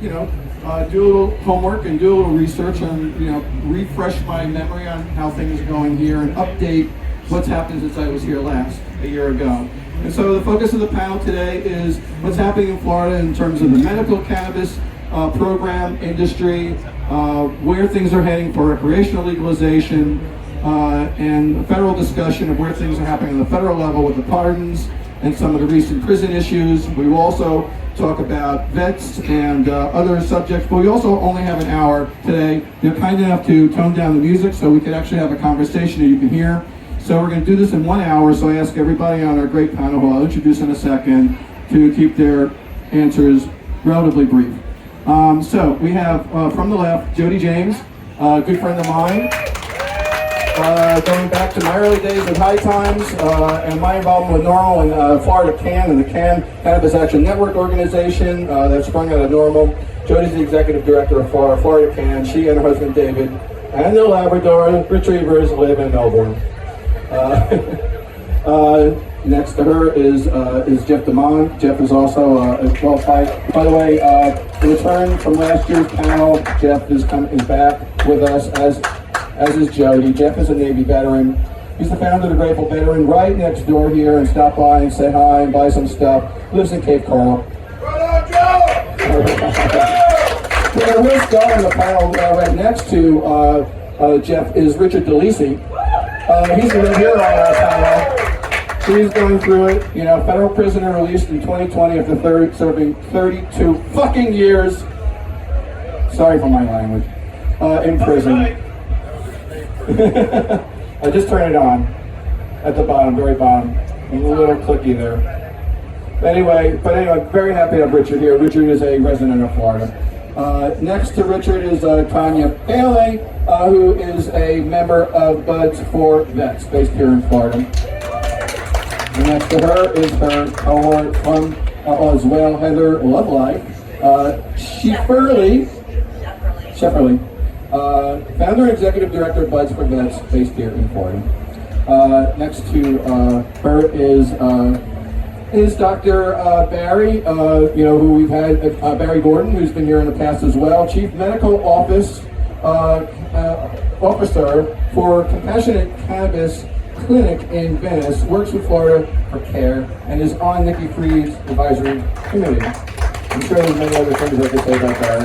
do a little homework and do a little research and, refresh my memory on how things are going here and update what's happened since I was here last, a year ago. And so the focus of the panel today is what's happening in Florida in terms of the medical cannabis program, industry, where things are heading for recreational legalization, and a federal discussion of where things are happening on the federal level with the pardons and some of the recent prison issues. We will also talk about vets and other subjects, but we also only have an hour today. They're kind enough to tone down the music so we can actually have a conversation that you can hear. So we're going to do this in 1 hour, so I ask everybody on our great panel, who I'll introduce in a second, to keep their answers relatively brief. So we have from the left, Jody James, a good friend of mine, going back to my early days with High Times and my involvement with Normal and Florida Can and the Cannabis Action Network organization that sprung out of Normal. Jody's the executive director of Florida Can. She and her husband David and their Labrador retrievers live in Melbourne. Next to her is Jeff DeMond. Jeff is also a qualified. By the way, the return from last year's panel, Jeff is back with us as is Jody. Jeff is a Navy veteran. He's the founder of the Grateful Veteran, right next door here, and stop by and say hi and buy some stuff. Lives in Cape Coral. Right on, Joe! We're starting the panel right next to Jeff is Richard DeLisi. He's been here on our panel. He's going through it. Federal prisoner released in 2020 after serving 32 fucking years. Sorry for my language. In prison. I just turned it on at the bottom, very bottom. A little clicky there. But anyway, very happy to have Richard here. Richard is a resident of Florida. Next to Richard is Tanya Bailey, who is a member of Buds for Vets, based here in Florida. And next to her is her cohort from as well, Heather Lovelife. Shefferly. Founder and executive director of Buds for Vets, based here in Florida. Next to her is Dr. Barry, who we've had, Barry Gordon, who's been here in the past as well, Chief Medical Officer for Compassionate Cannabis Clinic in Venice, works with Florida for Care, and is on Nikki Freed's advisory committee. I'm sure there's many other things I could say about that.